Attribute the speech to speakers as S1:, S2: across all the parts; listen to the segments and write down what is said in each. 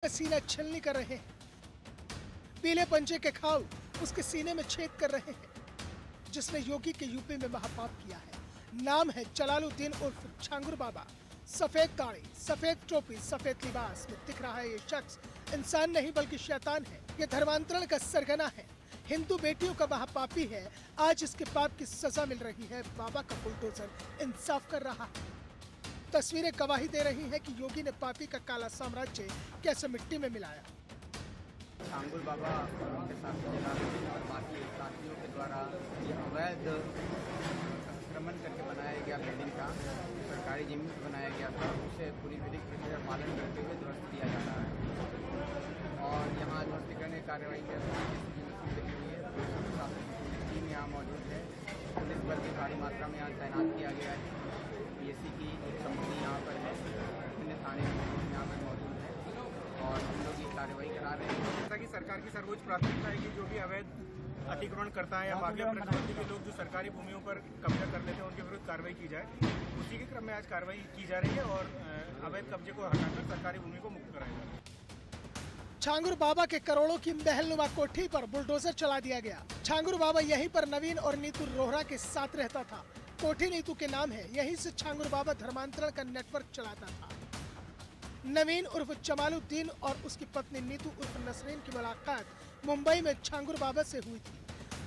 S1: सीना छलनी कर रहे हैं। पीले पंजे के खाव उसके सीने में छेद कर रहे हैं, जिसने योगी के यूपी में महापाप किया है। नाम है जलालुद्दीन उर्फ छांगुर बाबा। सफेद दाढ़ी, सफेद टोपी, सफेद लिबास में दिख रहा है ये शख्स इंसान नहीं बल्कि शैतान है। ये धर्मांतरण का सरगना है, हिंदू बेटियों का महापापी है। आज इसके पाप की सजा मिल रही है। बाबा का बुलडोजर इंसाफ कर रहा है। तस्वीरें गवाही दे रही हैं कि योगी ने पापी का काला साम्राज्य कैसे मिट्टी में मिलाया।
S2: छांगुर बाबा और उनके साथ जलालुद्दीन और बाकी साथियों के द्वारा ये अवैध अतिक्रमण करके बनाया गया बिल्डिंग का सरकारी जमीन पर बनाया गया था, उसे पूरी विधिक प्रक्रिया का पालन करते हुए ध्वस्त किया जा रहा है। और यहाँ ध्वस्तीकरण की कार्रवाई के टीम यहाँ मौजूद है। पुलिस बल की भारी मात्रा में यहाँ तैनात किया गया है। पीएससी की एक कंपनी यहाँ पर है, विभिन्न थाने यहाँ पर मौजूद है और हम लोग ये कार्रवाई करा रहे हैं।
S3: जैसा कि सरकार की सर्वोच्च प्राथमिकता है कि जो भी अवैध अतिक्रमण करता है या बाकी प्रकृति के लोग जो सरकारी भूमियों पर कब्जा कर लेते हैं उनके विरुद्ध कार्रवाई की जाए। उसी के क्रम में आज कार्रवाई की जा रही है और अवैध कब्जे को हटाकर सरकारी भूमि को मुक्त कराया जा रहा है।
S1: छांगुर बाबा के करोड़ों की महलनुमा कोठी पर बुलडोजर चला दिया गया। छांगुर बाबा यहीं पर नवीन और नीतू रोहरा के साथ रहता था। कोठी नीतू के नाम है। यहीं से छांगुर बाबा धर्मांतरण का नेटवर्क चलाता था। नवीन उर्फ जमालुद्दीन और उसकी पत्नी नीतू उर्फ नसरीन की मुलाकात मुंबई में छांगुर बाबा से हुई थी।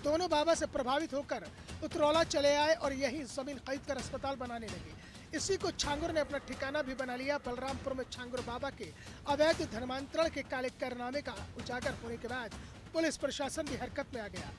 S1: दोनों बाबा से प्रभावित होकर उतरौला चले आए और यहीं जमीन खरीद कर अस्पताल बनाने लगे। इसी को छांगुर ने अपना ठिकाना भी बना लिया। बलरामपुर में छांगुर बाबा के अवैध धर्मांतरण के काले कारनामे का उजागर होने के बाद पुलिस प्रशासन भी हरकत में आ गया।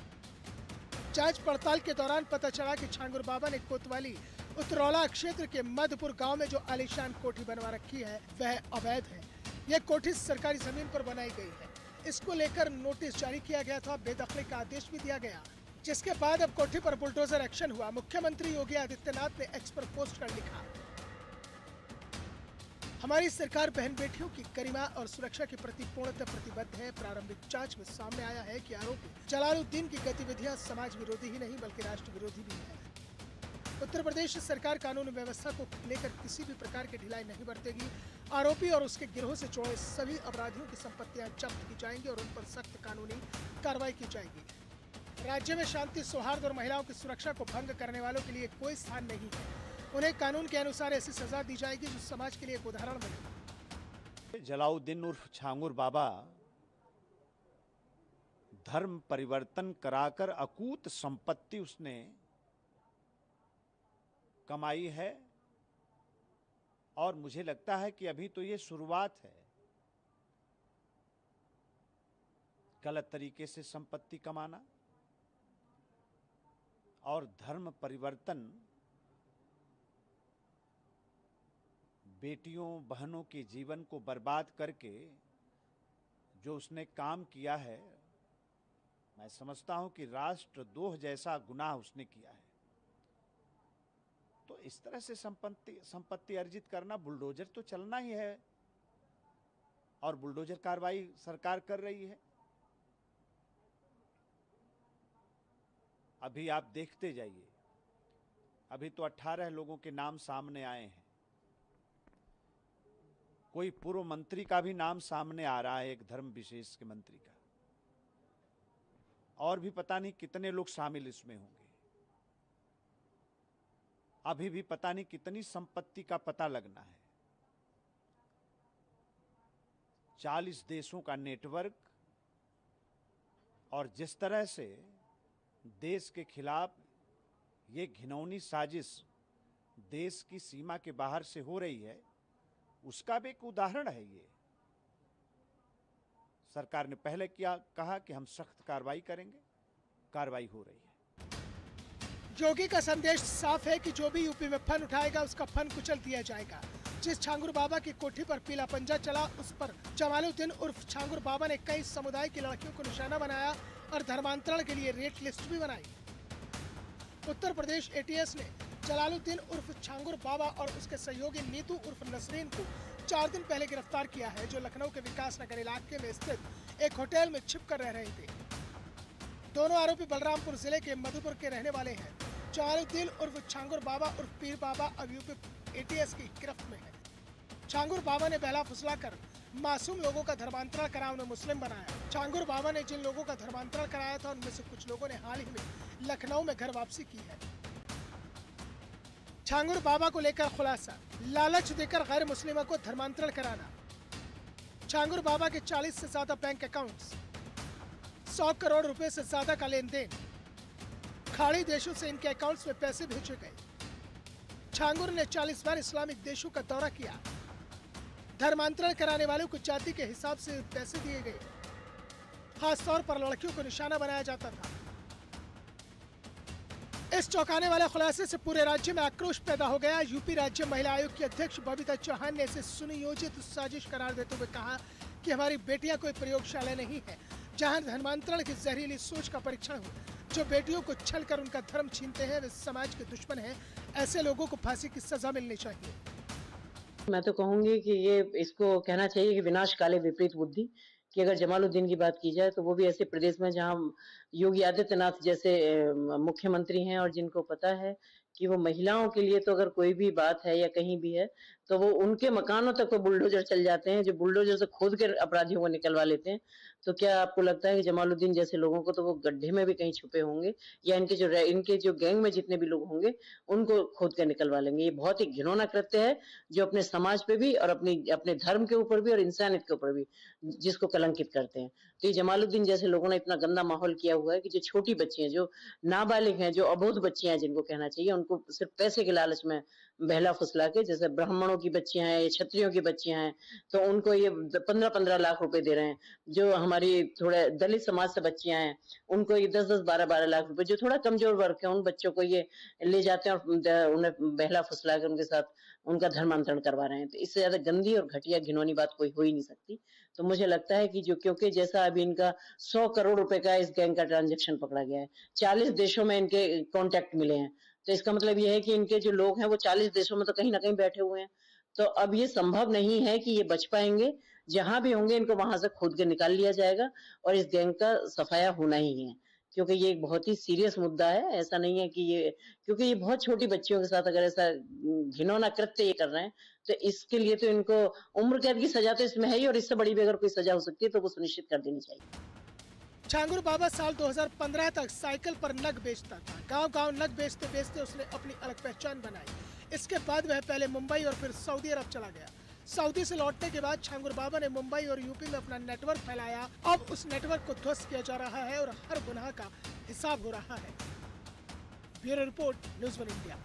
S1: जांच पड़ताल के दौरान पता चला कि छांगुर बाबा ने कोतवाली उतरौला क्षेत्र के मधुपुर गांव में जो आलीशान कोठी बनवा रखी है वह अवैध है। यह कोठी सरकारी जमीन पर बनाई गई है। इसको लेकर नोटिस जारी किया गया था, बेदखली का आदेश भी दिया गया, जिसके बाद अब कोठी पर बुलडोजर एक्शन हुआ। मुख्यमंत्री योगी आदित्यनाथ ने एक्स पर पोस्ट कर लिखा, हमारी सरकार बहन बेटियों की गरिमा और सुरक्षा के प्रति पूर्णतः प्रतिबद्ध है। प्रारंभिक जांच में सामने आया है कि आरोपी जलालुद्दीन की गतिविधियां समाज विरोधी ही नहीं बल्कि राष्ट्र विरोधी भी है। उत्तर प्रदेश सरकार कानून व्यवस्था को लेकर किसी भी प्रकार की ढिलाई नहीं बरतेगी। आरोपी और उसके गिरोह से जुड़े सभी अपराधियों की संपत्तियां जब्त की जाएंगी और उन पर सख्त कानूनी कार्रवाई की जाएगी। राज्य में शांति, सौहार्द और महिलाओं की सुरक्षा को भंग करने वालों के लिए कोई स्थान नहीं है। उन्हें कानून के अनुसार ऐसी सजा दी जाएगी जो समाज के लिए एक उदाहरण बने।
S4: जलालुद्दीन उर्फ छांगुर बाबा धर्म परिवर्तन कराकर अकूत संपत्ति उसने कमाई है और मुझे लगता है कि अभी तो ये शुरुआत है। गलत तरीके से संपत्ति कमाना और धर्म परिवर्तन, बेटियों बहनों के जीवन को बर्बाद करके जो उसने काम किया है, मैं समझता हूं कि राष्ट्रद्रोह जैसा गुनाह उसने किया है। तो इस तरह से संपत्ति अर्जित करना, बुलडोजर तो चलना ही है और बुलडोजर कार्रवाई सरकार कर रही है। अभी आप देखते जाइए, अभी तो 18 लोगों के नाम सामने आए हैं। कोई पूर्व मंत्री का भी नाम सामने आ रहा है, एक धर्म विशेष के मंत्री का, और भी पता नहीं कितने लोग शामिल इसमें होंगे। अभी भी पता नहीं कितनी संपत्ति का पता लगना है। 40 देशों का नेटवर्क, और जिस तरह से देश के खिलाफ ये घिनौनी साजिश देश की सीमा के बाहर से हो रही है, उसका भी एक उदाहरण है। ये सरकार ने पहले कहा कि हम सख्त कार्रवाई करेंगे, कार्रवाई हो रही है।
S1: योगी का संदेश साफ है कि जो भी यूपी में फन उठाएगा उसका फन कुचल दिया जाएगा। जिस छांगुर बाबा की कोठी पर पीला पंजा चला, उस पर जमालुद्दीन उर्फ छांगुर बाबा ने कई समुदाय की लड़कियों को निशाना बनाया और धर्मांतरण के लिए रेट लिस्ट भी बनाई। उत्तर प्रदेश एटीएस ने जलालुद्दीन उर्फ छांगुर बाबा और उसके सहयोगी नीतू उर्फ नसरीन को 4 दिन पहले गिरफ्तार किया है, जो लखनऊ के विकास नगर इलाके में स्थित एक होटल में छिप कर रह रहे थे। दोनों आरोपी बलरामपुर जिले के मधुपुर के रहने वाले हैं। जलालुद्दीन उर्फ छांगुर बाबा उर्फ पीर बाबा अब यूपी एटीएस की गिरफ्त में है। छांगुर बाबा ने बहला फुसलाकर मासूम लोगों का धर्मांतरण करा उन्हें मुस्लिम बनाया। छांगुर बाबा ने जिन लोगों का धर्मांतरण कराया था उनमें से कुछ लोगों ने हाल ही में लखनऊ में घर वापसी की है। छांगुर बाबा को लेकर खुलासा, लालच देकर गैर मुस्लिमों को धर्मांतरण कराना। छांगुर बाबा के 40 से ज्यादा बैंक अकाउंट्स, 100 करोड़ रुपए से ज्यादा का लेन देन, खाड़ी देशों से इनके अकाउंट्स में पैसे भेजे गए। छांगुर ने 40 बार इस्लामिक देशों का दौरा किया। धर्मांतरण कराने वालों को जाति के हिसाब से पैसे दिए गए। खास तौर पर लड़कियों को निशाना बनाया जाता था। इस चौंकाने वाले खुलासे से पूरे राज्य में आक्रोश पैदा हो गया। यूपी राज्य महिला आयोग की अध्यक्ष बबीता चौहान ने इसे सुनियोजित साजिश करार देते हुए कहा कि हमारी बेटियां कोई प्रयोगशाला नहीं है जहां धर्मांतरण की जहरीली सोच का परीक्षण हो। जो बेटियों को छल कर उनका धर्म छीनते हैं वे समाज के दुश्मन हैं। ऐसे लोगों को फांसी की सजा मिलनी चाहिए।
S5: मैं तो कहूंगी कि ये इसको कहना चाहिए कि विनाश काले विपरीत बुद्धि। कि अगर जमालुद्दीन की बात की जाए तो वो भी ऐसे प्रदेश में जहां योगी आदित्यनाथ जैसे मुख्यमंत्री हैं और जिनको पता है कि वो महिलाओं के लिए तो अगर कोई भी बात है या कहीं भी है तो वो उनके मकानों तक तो बुलडोजर चल जाते हैं, जो बुलडोजर से खोद कर अपराधियों को निकलवा लेते हैं। तो क्या आपको लगता है कि जमालुद्दीन जैसे लोगों को तो वो गड्ढे में भी कहीं छुपे होंगे या इनके जो गैंग में जितने भी लोग होंगे उनको खोद कर निकलवा लेंगे? ये बहुत ही घिनौना कृत्य है जो अपने समाज पे भी और अपने धर्म के ऊपर भी और इंसानियत के ऊपर भी जिसको कलंकित करते हैं। तो ये जमालुद्दीन जैसे लोगों ने इतना गंदा माहौल किया हुआ है कि जो छोटी बच्ची हैं, जो नाबालिग हैं, जो अबोध बच्चियां हैं जिनको कहना चाहिए, उनको सिर्फ पैसे के लालच में बहला फुसला के, जैसे ब्राह्मणों की बच्चियां हैं या क्षत्रियों की बच्चियां हैं तो उनको ये 15-15 लाख रुपए दे रहे हैं। जो हमारी थोड़े दलित समाज से बच्चियां हैं उनको ये 10-10, 12-12 लाख रुपए, जो थोड़ा कमजोर वर्ग है उन बच्चों को ये ले जाते हैं और उन्हें बहला फुसला कर उनके साथ उनका धर्मांतरण करवा रहे हैं। तो इससे ज्यादा गंदी और घटिया घिनौनी बात कोई हो ही नहीं सकती। तो मुझे लगता है कि जो क्योंकि जैसा अभी इनका 100 करोड़ रुपए का इस गैंग का ट्रांजैक्शन पकड़ा गया है, 40 देशों में इनके कॉन्टेक्ट मिले हैं, तो इसका मतलब यह है कि इनके जो लोग हैं वो 40 देशों में तो कहीं ना कहीं बैठे हुए हैं। तो अब ये संभव नहीं है कि ये बच पाएंगे। जहां भी होंगे इनको वहां से खोद के निकाल लिया जाएगा और इस गैंग का सफाया होना ही है, क्योंकि ये एक बहुत ही सीरियस मुद्दा है। ऐसा नहीं है कि ये, क्योंकि ये बहुत छोटी बच्चियों के साथ अगर ऐसा घिनौना कृत्य ये कर रहे हैं तो इसके लिए तो इनको उम्र कैद की सजा तो इसमें है ही, और इससे बड़ी भी अगर कोई सजा हो सकती है तो वो सुनिश्चित कर देनी चाहिए।
S1: छांगुर बाबा साल 2015 तक साइकिल पर नग बेचता था। गांव-गांव नग बेचते बेचते उसने अपनी अलग पहचान बनाई। इसके बाद वह पहले मुंबई और फिर सऊदी अरब चला गया। सऊदी से लौटने के बाद छांगुर बाबा ने मुंबई और यूपी में अपना नेटवर्क फैलाया। अब उस नेटवर्क को ध्वस्त किया जा रहा है और हर गुनाह का हिसाब हो रहा है। Bureau report, news one India.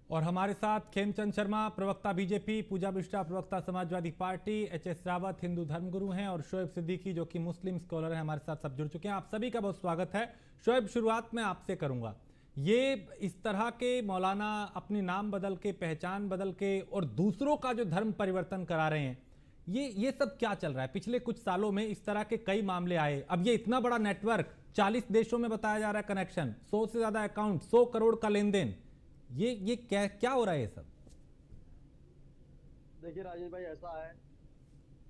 S6: और हमारे साथ खेमचंद शर्मा प्रवक्ता बीजेपी, पूजा बिष्टा प्रवक्ता समाजवादी पार्टी, एच.एस. रावत हिंदू धर्मगुरु हैं और शोएब सिद्दीकी जो कि मुस्लिम स्कॉलर हैं हमारे साथ सब जुड़ चुके हैं। आप सभी का बहुत स्वागत है। शोएब, शुरुआत में आपसे करूंगा, ये इस तरह के मौलाना अपनी नाम बदल के, पहचान बदल के और दूसरों का जो धर्म परिवर्तन करा रहे हैं, ये सब क्या चल रहा है? पिछले कुछ सालों में इस तरह के कई मामले आए, अब ये इतना बड़ा नेटवर्क, 40 देशों में बताया जा रहा है कनेक्शन, 100 से ज्यादा अकाउंट, 100 करोड़ का लेन देन, ये क्या हो रहा है ये सब?
S7: देखिए राजेश भाई, ऐसा है,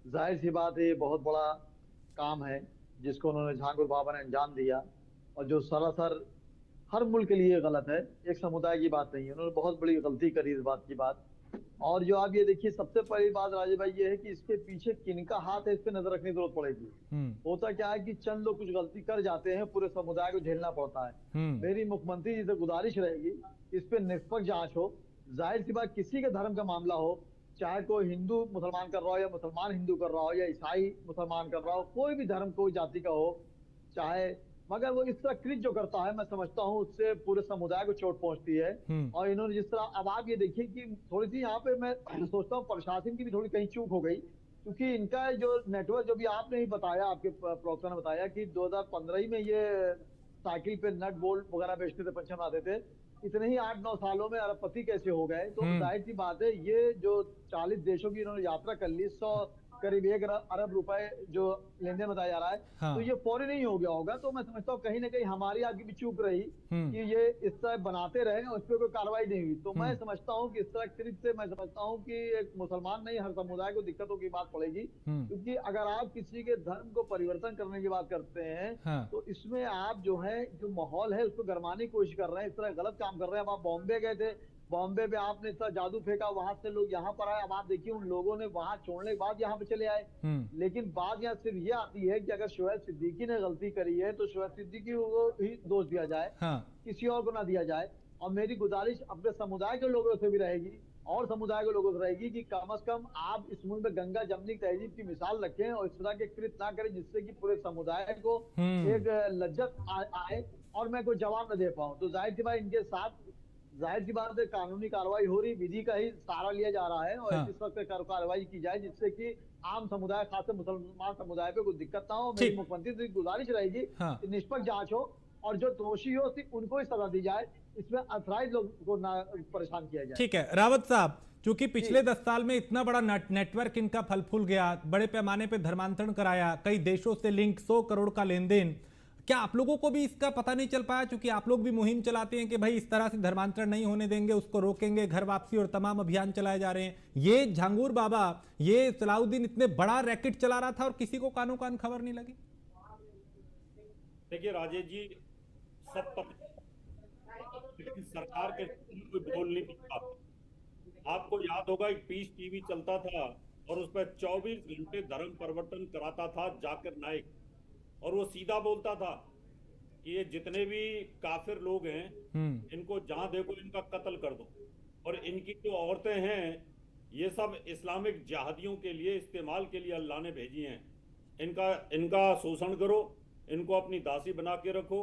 S7: जाहिर सी बात है ये बहुत बड़ा काम है जिसको उन्होंने छांगुर बाबा ने अंजाम दिया और जो सरासर हर मुल्क के लिए गलत है, एक समुदाय की बात नहीं है। उन्होंने बहुत बड़ी गलती करी इस बात की बात। और जो आप ये देखिए, सबसे पहली बात राजेश भाई ये है कि इसके पीछे किनका हाथ है, इस पे नजर रखने की जरूरत पड़ेगी। होता क्या है कि चंद लोग कुछ गलती कर जाते हैं, पूरे समुदाय को झेलना पड़ता है। मेरी मुख्यमंत्री जी से गुजारिश रहेगी इस पे निष्पक्ष जांच हो। जाहिर सी बात, किसी के धर्म का मामला हो, चाहे कोई हिंदू मुसलमान कर रहा हो या मुसलमान हिंदू कर रहा हो या ईसाई मुसलमान कर रहा हो, कोई भी धर्म कोई जाति का हो चाहे, मगर वो इस तरह कृत जो करता है, मैं समझता हूँ उससे पूरे समुदाय को चोट पहुंचती है। और इन्होंने जिस तरह, अब आप ये देखिए कि थोड़ी सी यहाँ पे मैं सोचता हूँ प्रशासन की भी थोड़ी कहीं चूक हो गई, क्योंकि इनका जो नेटवर्क, जो भी आपने ही बताया, आपके प्रवक्ता ने बताया कि 2015 में ये साइकिल पे नट बोल्ट वगैरह बेचते थे, पंचर आते थे। इतने ही 8-9 सालों में अरबपति कैसे हो गए? तो जाहिर सी बात है, ये जो 40 देशों की इन्होंने यात्रा कर ली, 100 करीब 1 अरब रुपए जो लेन देन बताया जा रहा है, हाँ। तो ये फौरी नहीं हो गया होगा। तो मैं समझता हूँ कहीं ना कहीं हमारी आपकी भी चूक रही कि ये इस तरह बनाते रहे और उस पर कोई कार्रवाई नहीं हुई। तो मैं समझता हूँ कि इस तरह कृत से मैं समझता हूँ कि एक मुसलमान नहीं, हर समुदाय को दिक्कतों की बात पड़ेगी। क्योंकि अगर आप किसी के धर्म को परिवर्तन करने की बात करते हैं, हाँ। तो इसमें आप जो है, जो माहौल है उसको गरमाने की कोशिश कर रहे हैं, इस तरह गलत काम कर रहे हैं। अब आप बॉम्बे गए थे, बॉम्बे में आपने इतना जादू फेंका, वहां से लोग यहाँ पर आए। अब आप देखिए उन लोगों ने वहां छोड़ने के बाद यहाँ पे चले आए। लेकिन बात यहाँ सिर्फ ये आती है कि अगर शोएब सिद्दीकी ने गलती करी है तो शोएब सिद्दीकी को ही दोष दिया जाए, किसी और को ना दिया जाए। और मेरी गुजारिश अपने समुदाय के लोगों से भी रहेगी और समुदाय के लोगों से रहेगी कि कम से कम आप इस मुल्क में गंगा जमनी तहजीब की मिसाल रखें और इस तरह के कृत्य ना करें जिससे कि पूरे समुदाय को एक लज्जत आए और मैं कोई जवाब न दे पाऊं। तो जाहिर सी बात इनके साथ जाहिर सी बात है कानूनी कार्रवाई हो रही, विधि का ही सहारा लिया जा रहा है और इस वक्त कार्रवाई की जाए जिससे कि आम समुदाय खासकर मुसलमान समुदाय पे कोई दिक्कत ना हो। मेरी मुख्यमंत्री से गुजारिश रहेगी कि निष्पक्ष जांच हो और जो दोषी हो सिर्फ उनको ही सजा दी जाए, इसमें अथराइज लोगों को ना परेशान किया जाए।
S6: ठीक है रावत साहब, चूंकि पिछले 10 साल में इतना बड़ा नेटवर्क इनका फल फूल गया, बड़े पैमाने पे धर्मांतरण कराया, कई देशों से लिंक, 100 करोड़ का लेन देन, क्या आप लोगों को भी इसका पता नहीं चल पाया? क्योंकि आप लोग भी मुहिम चलाते हैं कि भाई इस तरह से धर्मांतरण नहीं होने देंगे, उसको रोकेंगे, घर वापसी और तमाम अभियान चलाए जा रहे हैं। ये झांगुर बाबा, ये सलाउद्दीन इतने बड़ा रैकेट चला रहा था और किसी को कानो कान खबर नहीं लगी।
S8: देखिए राजेश जी, सब पता, लेकिन सरकार के कोई बोल नहीं पाता। आपको याद होगा एक पीस टीवी चलता था और उस पर 24 घंटे धर्म परिवर्तन कराता था जाकिर नाइक, और वो सीधा बोलता था कि ये जितने भी काफिर लोग हैं इनको जहां देखो इनका कत्ल कर दो, और इनकी जो औरतें हैं ये सब इस्लामिक जिहादियों के लिए इस्तेमाल के लिए अल्लाह ने भेजी हैं। इनका शोषण करो, इनको अपनी दासी बना के रखो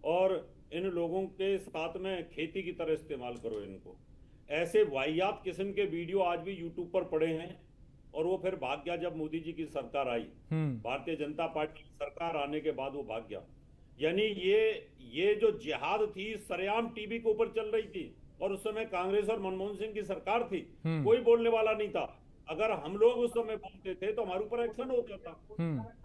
S8: और इन लोगों के साथ में खेती की तरह इस्तेमाल करो इनको। ऐसे वाहियात किस्म के वीडियो आज भी यूट्यूब पर पड़े हैं, और वो फिर भाग गया जब मोदी जी की सरकार आई। भारतीय जनता पार्टी की सरकार आने के बाद वो भाग गया। यानी ये जो जिहाद थी सरेआम टीवी के ऊपर चल रही थी, और उस समय कांग्रेस और मनमोहन सिंह की सरकार थी, कोई बोलने वाला नहीं था। अगर हम लोग उस समय बोलते थे तो हमारे ऊपर एक्शन होता था।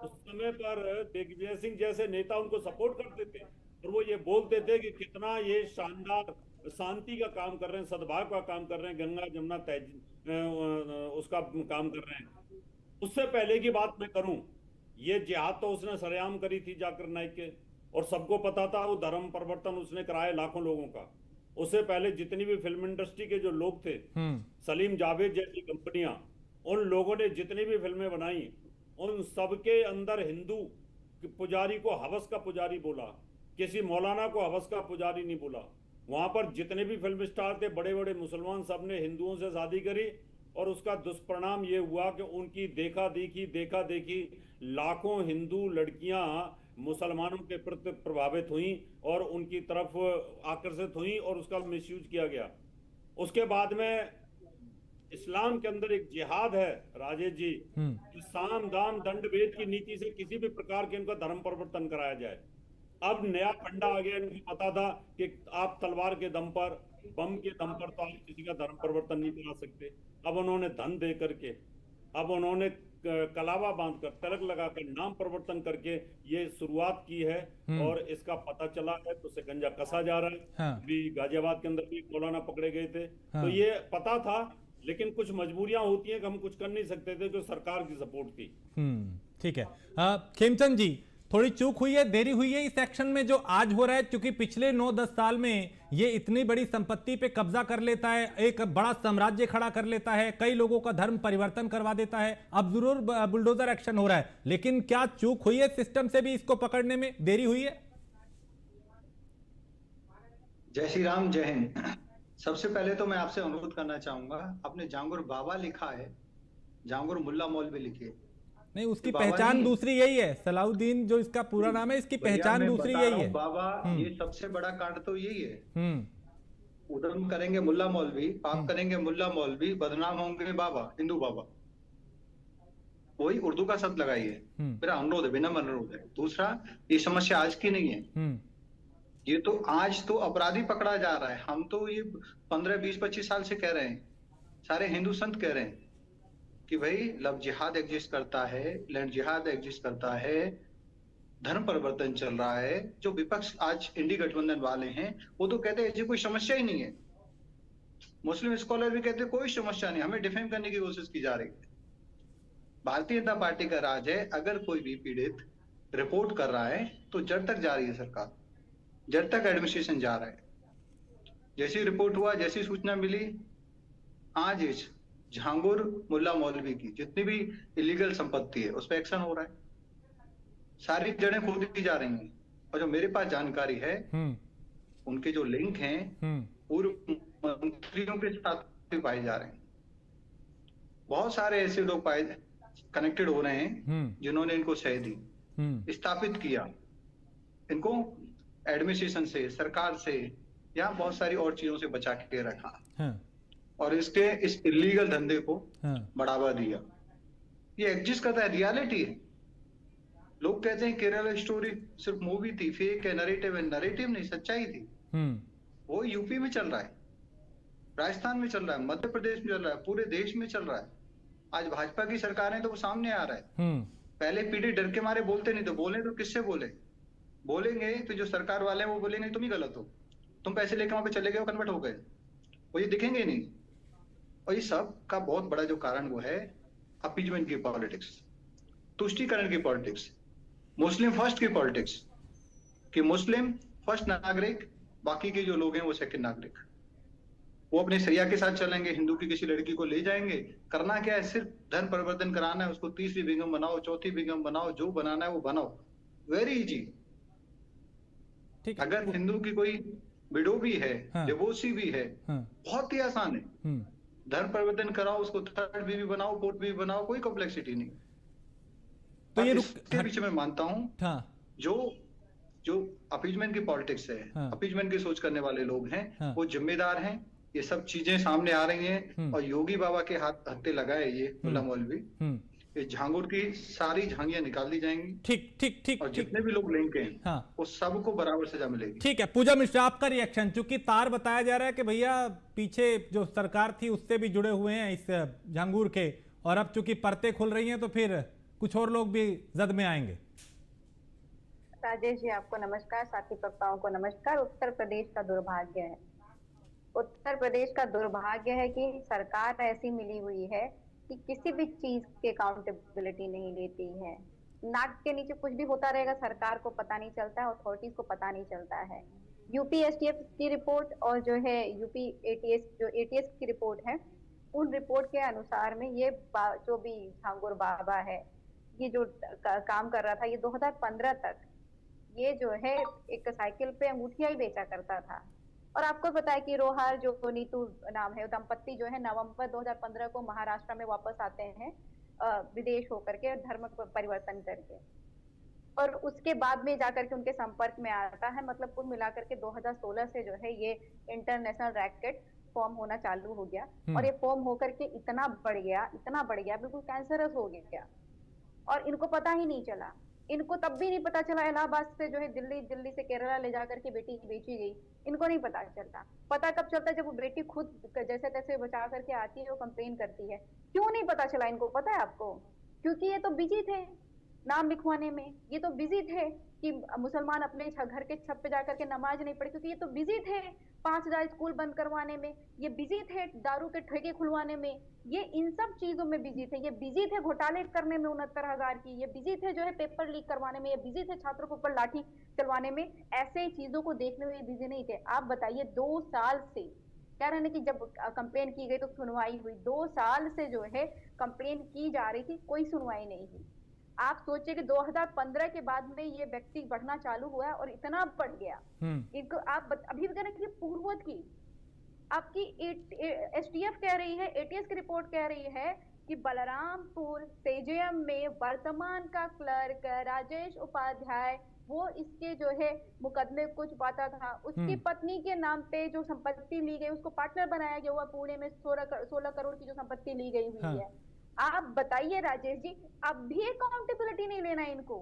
S8: उस समय पर दिग्विजय सिंह जैसे नेता उनको सपोर्ट करते थे और वो ये बोलते थे कि कितना ये शानदार शांति का काम कर रहे हैं, सद्भाव का काम कर रहे हैं, गंगा जमुना उसका काम कर रहे हैं। उससे पहले की बात मैं करूं, ये जिहाद तो उसने सरेआम करी थी जाकिर नाइक के, और सबको पता था वो धर्म परिवर्तन उसने कराया लाखों लोगों का। उससे पहले जितनी भी फिल्म इंडस्ट्री के जो लोग थे, सलीम जावेद जैसी कंपनियां, उन लोगों ने जितनी भी फिल्में बनाई उन सबके अंदर हिंदू पुजारी को हवस का पुजारी बोला, किसी मौलाना को हवस का पुजारी नहीं बोला। वहां पर जितने भी फिल्म स्टार थे बड़े बड़े मुसलमान, सब ने हिंदुओं से शादी करी, और उसका दुष्परिणाम ये हुआ कि उनकी देखा देखी लाखों हिंदू लड़कियां मुसलमानों के प्रति प्रभावित हुई और उनकी तरफ आकर्षित हुई और उसका मिसयूज किया गया। उसके बाद में इस्लाम के अंदर एक जिहाद है राजेश जी, कि साम दाम दंड भेद की नीति से किसी भी प्रकार के इनका धर्म परिवर्तन कराया जाए। अब नया फंडा आ गया, इनको पता था कि आप तलवार के दम पर, बम के दम पर तो आप किसी का धर्म परिवर्तन नहीं करा सकते। अब उन्होंने धन दे करके, अब उन्होंने कलावा बांधकर, तिलक लगाकर, नाम परिवर्तन करके ये शुरुआत की है, और इसका पता चला है तो शिकंजा कसा जा रहा है। भी गाजियाबाद के अंदर भी मौलाना पकड़े गए थे। तो ये पता था, लेकिन कुछ मजबूरियां होती हैं कि हम कुछ कर नहीं सकते थे, जो सरकार की सपोर्ट थी।
S6: ठीक है खेमचंद जी, थोड़ी चूक हुई है, देरी हुई है इस एक्शन में जो आज हो रहा है, क्योंकि पिछले 9-10 साल में ये इतनी बड़ी संपत्ति पे कब्जा कर लेता है, एक बड़ा साम्राज्य खड़ा कर लेता है, कई लोगों का धर्म परिवर्तन करवा देता है। अब जरूर बुलडोजर एक्शन हो रहा है, लेकिन क्या चूक हुई है सिस्टम से भी इसको पकड़ने में, देरी हुई है?
S9: जय श्री राम, जय हिंद। सबसे पहले तो मैं आपसे अनुरोध करना चाहूंगा, आपने जांगुर बाबा लिखा है, जांगुर मुल्ला मौलवी लिखे
S6: नहीं, उसकी पहचान दूसरी यही है। सलाउद्दीन जो इसका पूरा नाम है, इसकी पहचान दूसरी यही है।
S9: बाबा, ये सबसे बड़ा कांड तो यही है। उधम करेंगे मुल्ला मौलवी, पाप करेंगे मुल्ला मौलवी, बदनाम होंगे बाबा, हिंदू बाबा। वही उर्दू का शब्द लगाइए। मेरा अनुरोध है, विनम्र अनुरोध है। दूसरा, ये समस्या आज की नहीं है, ये तो आज तो अपराधी पकड़ा जा रहा है। हम तो ये 15, 20, 25 साल से कह रहे हैं, सारे हिंदू संत कह रहे हैं कि भाई लव जिहाद एग्जिस्ट करता है, लैंड जिहाद एग्जिस्ट करता है, धर्म परिवर्तन चल रहा है। जो विपक्ष आज इंडी गठबंधन वाले हैं वो तो कहते हैं कोई समस्या ही नहीं है। मुस्लिम स्कॉलर भी कहते हैं कोई समस्या नहीं, हमें डिफेम करने की कोशिश की जा रही है। भारतीय जनता पार्टी का राज है, अगर कोई भी पीड़ित रिपोर्ट कर रहा है तो जड़ तक जा रही है सरकार, जड़ तक एडमिनिस्ट्रेशन जा रहा है। जैसी रिपोर्ट हुआ, जैसी सूचना मिली, आज इस झांगुर मुल्ला मौलवी की जितनी भी इलीगल संपत्ति है उस पर एक्शन हो रहा है, सारी जड़ें खोदी जा रही हैं। और जो मेरे पास जानकारी है उनके जो लिंक हैं पूर्व मंत्रियों के साथ भी पाए जा रहे हैं। बहुत सारे ऐसे लोग पाए कनेक्टेड हो रहे हैं जिन्होंने इनको सह दी, स्थापित किया इनको एडमिनिस्ट्रेशन से, सरकार से, या बहुत सारी और चीजों से बचा के रखा और इसके इस इलीगल धंधे को बढ़ावा दिया। ये एग्जिस्ट करता है, रियलिटी है। लोग कहते हैं केरला स्टोरी सिर्फ मूवी थी, फेक है, नरेटिव है। नरेटिव नहीं, सच्चाई थी। वो यूपी में चल रहा है, राजस्थान में चल रहा है, मध्य प्रदेश में चल रहा है, पूरे देश में चल रहा है। आज भाजपा की सरकार है तो वो सामने आ रहा है। पहले पीढ़ी डर के मारे बोलते नहीं, तो बोले तो किससे बोलेंगे तो जो सरकार वाले हैं वो बोलेंगे तुम ही गलत हो, तुम पैसे लेकर वहां पे चले गए हो, कन्वर्ट हो गए, वो ये दिखेंगे ही नहीं। और ये सब का बहुत बड़ा जो कारण वो है अपीजमेंट की पॉलिटिक्स, तुष्टीकरण की पॉलिटिक्स, मुस्लिम फर्स्ट की पॉलिटिक्स, कि मुस्लिम फर्स्ट नागरिक, बाकी के जो लोग हैं वो सेकंड नागरिक। वो अपने सैया के साथ चलेंगे, हिंदू की किसी लड़की को ले जाएंगे। करना क्या है, सिर्फ धर्म परिवर्तन कराना है, उसको तीसरी बेगम बनाओ, चौथी बेगम बनाओ, जो बनाना है वो बनाओ, वेरी इजी। अगर हिंदू की कोई विडो भी है, डिवोर्सी भी है, बहुत ही आसान है। धर्म परिवर्तन कराओ, उसको थर्ड भी बनाओ, फोर्थ भी बनाओ, कोई कॉम्प्लेक्सिटी नहीं। तो ये इसके पीछे मैं मानता हूं जो अपीजमेंट की पॉलिटिक्स है, अपीजमेंट की सोच करने वाले लोग हैं, वो जिम्मेदार हैं। ये सब चीजें सामने आ रही हैं और योगी बाबा के हत्थे लगाए ये मुल्ला मौलवी, ये झांगुर की सारी झांगियां निकाल दी जाएंगी। ठीक। और जितने भी लोग लिंक हैं वो सबको बराबर सजा मिलेगी।
S6: ठीक है। पूजा मिश्रा, आपका रिएक्शन, चूंकि तार बताया जा रहा है कि भैया पीछे जो सरकार थी उससे भी जुड़े हुए हैं इस झांगुर के, और अब चूंकि परतें खुल रही हैं तो फिर कुछ और लोग भी जद में आएंगे।
S10: राजेश जी आपको नमस्कार, साथी वक्ताओं को नमस्कार। उत्तर प्रदेश का दुर्भाग्य है, उत्तर प्रदेश का दुर्भाग्य है कि सरकार ऐसी मिली हुई है कि किसी भी चीज की अकाउंटेबिलिटी नहीं लेती है। नाक के नीचे कुछ भी होता रहेगा, सरकार को पता नहीं चलता है, अथॉरिटीज को पता नहीं चलता है। यूपी एसटीएफ की रिपोर्ट और जो है यूपी एटीएस की रिपोर्ट है, उन रिपोर्ट के अनुसार में ये जो भी झांगुर बाबा है, ये जो काम कर रहा था, ये 2015 तक ये जो है एक साइकिल पे अंगूठियां ही बेचा करता था। और आपको पता है कि रोहार जो नीतू नाम है, दंपत्ति जो है नवंबर 2015 को महाराष्ट्र में वापस आते हैं विदेश होकर के, धर्म परिवर्तन करके, और उसके बाद में जाकर के उनके संपर्क में आता है। मतलब कुल मिलाकर के 2016 से जो है ये इंटरनेशनल रैकेट फॉर्म होना चालू हो गया, और ये फॉर्म होकर के इतना बढ़ गया, बिल्कुल कैंसरस हो गया, और इनको पता ही नहीं चला। इनको तब भी नहीं पता चला इलाहाबाद से जो है दिल्ली से केरला ले जाकर के बेटी बेची गई, इनको नहीं पता चलता। पता कब चलता है, जब वो बेटी खुद जैसे तैसे बचा करके आती है, वो कंप्लेन करती है। क्यों नहीं पता चला इनको, पता है आपको? क्योंकि ये तो बिजी थे नाम लिखवाने में, ये तो बिजी थे कि मुसलमान अपने घर के छत पे जाकर के नमाज नहीं पढ़े, क्योंकि ये तो बिजी थे 5000 स्कूल बंद करवाने में, ये बिजी थे दारू के ठेके खुलवाने में, ये इन सब चीजों में बिजी थे। ये बिजी थे घोटाले करने में 69,000 की, ये बिजी थे जो है पेपर लीक करवाने में, ये बिजी थे छात्रों के ऊपर लाठी चलवाने में। ऐसे चीजों को देखने में बिजी नहीं थे। आप बताइए, 2 साल से कह रहे हैं कि जब कंप्लेन की गई तो सुनवाई हुई, 2 साल से जो है कंप्लेन की जा रही थी, कोई सुनवाई नहीं हुई। आप सोचिए कि 2015 के बाद में ये व्यक्ति बढ़ना चालू हुआ और इतना बढ़ गया। इनको आप अभी भी कह रहे हैं कि पूर्ववत की आपकी एसटीएफ कह रही है, एटीएस की रिपोर्ट कह रही है कि बलरामपुर सेजेएम में वर्तमान का क्लर्क राजेश उपाध्याय, वो इसके जो है मुकदमे को छुपाता था। उसकी पत्नी के नाम पे जो संपत्ति ली गई, उसको पार्टनर बनाया गया हुआ, पुणे में 16 करोड़ की जो संपत्ति ली गई हुई है। आप बताइए राजेश जी, अब भी अकाउंटेबिलिटी नहीं लेना है इनको?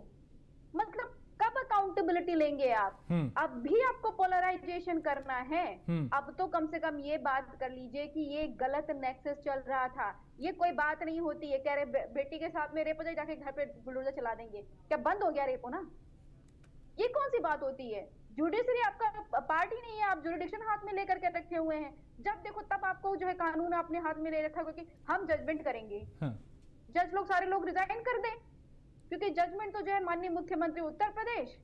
S10: मतलब कब अकाउंटेबिलिटी लेंगे आप? अब भी आपको पोलराइजेशन करना है? अब तो कम से कम ये बात कर लीजिए कि ये गलत नेक्सस चल रहा था। ये कोई बात नहीं होती है, कह रहे बेटी के साथ में रेप हो जाए, जाके घर पे बुलडोजर चला देंगे, क्या बंद हो गया रेप होना? ये कौन सी बात होती है? जुडिशरी आपका पार्टी नहीं है, आप जुरिडिक्शन हाथ में लेकर के रखे हुए हैं। जब देखो तब आपको जो है कानून अपने हाथ में ले रखा है कि हम जजमेंट करेंगे। जज लोग सारे लोग रिजाइन कर दें, क्योंकि जजमेंट तो जो है माननीय मुख्यमंत्री उत्तर प्रदेश,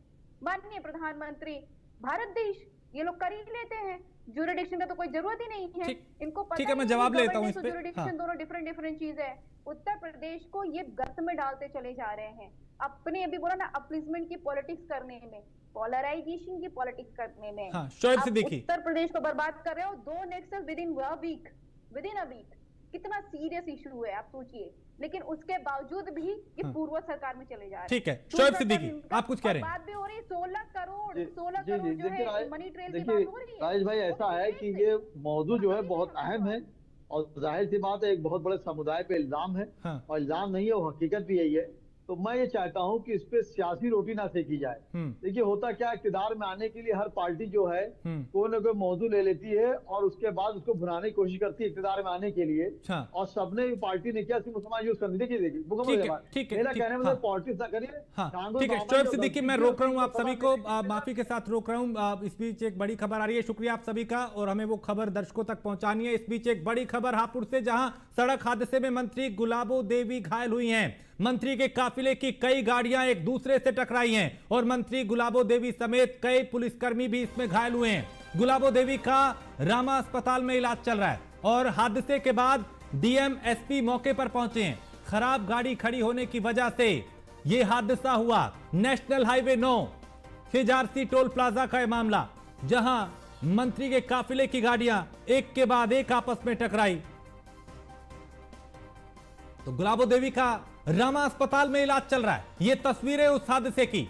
S10: माननीय प्रधानमंत्री भारत देश, ये लोग कर ही लेते हैं। ज्यूरिडिक्शन का तो कोई जरूरत ही नहीं है इनको पता।
S6: ठीक है, मैं जवाब लेता हूँ इस पे।
S10: ज्यूरिडिक्शन दोनों डिफरेंट चीज है। उत्तर प्रदेश को ये गर्त में डालते चले जा रहे हैं, अपने अभी बोला ना अपलिसमेंट की पॉलिटिक्स करने में, पोलराइजेशन की पॉलिटिक्स करने में।
S6: हाँ, शोएब सिद्दीकी
S10: उत्तर प्रदेश को बर्बाद कर रहे हो। 2 नक्सल विद इन अ वीक, कितना सीरियस इशू है आप सोचिए। लेकिन उसके बावजूद भी ये पूर्व सरकार में चले जा रहे हैं।
S6: ठीक है, शोएब सिद्दीकी आप कुछ कह रहे हैं।
S10: बात भी हो रही है 16 करोड़ जो है मनी ट्रेल की बात हो रही है।
S7: राजेश भाई, ऐसा है कि ये मौजूद जो है बहुत अहम है और जाहिर सी बात है एक बहुत बड़े समुदाय पे इल्जाम है। और इल्जाम नहीं है, वो हकीकत भी यही है। तो मैं ये चाहता हूं कि इस पे सियासी रोटी ना सेकी जाए। देखिए होता क्या, इक़्तिदार में आने के लिए हर पार्टी जो है कोई ना कोई मौजू ले लेती है और उसके बाद उसको भुनाने की कोशिश करती है इक़्तिदार में आने के लिए। और सबने पार्टी ने क्या मुसलमान यूज करनी थी। मेरा कहने मतलब पॉलिटिक्स ना करिए।
S6: ठीक है शोएब सिद्दीकी, मैं रोक रहा हूँ आप सभी को, माफी के साथ रोक रहा हूँ। इस बीच एक बड़ी खबर आ रही है, शुक्रिया आप सभी का, और हमें वो खबर दर्शकों तक पहुंचानी है। इस बीच एक बड़ी खबर हापुड़ से, जहां सड़क हादसे में मंत्री गुलाबो देवी घायल हुई हैं। मंत्री के काफिले की कई गाड़ियां एक दूसरे से टकराई हैं और मंत्री गुलाबो देवी समेत कई पुलिसकर्मी भी इसमें घायल हुए हैं। गुलाबो देवी का रामा अस्पताल में इलाज चल रहा है और हादसे के बाद डीएम एसपी मौके पर पहुंचे हैं। खराब गाड़ी खड़ी होने की वजह से यह हादसा हुआ। नेशनल हाईवे 9 फिजारसी टोल प्लाजा का यह मामला, जहां मंत्री के काफिले की गाड़ियां एक के बाद एक आपस में टकराई। तो गुलाबो देवी का रामा अस्पताल में इलाज चल रहा है। ये तस्वीरें उस हादसे की।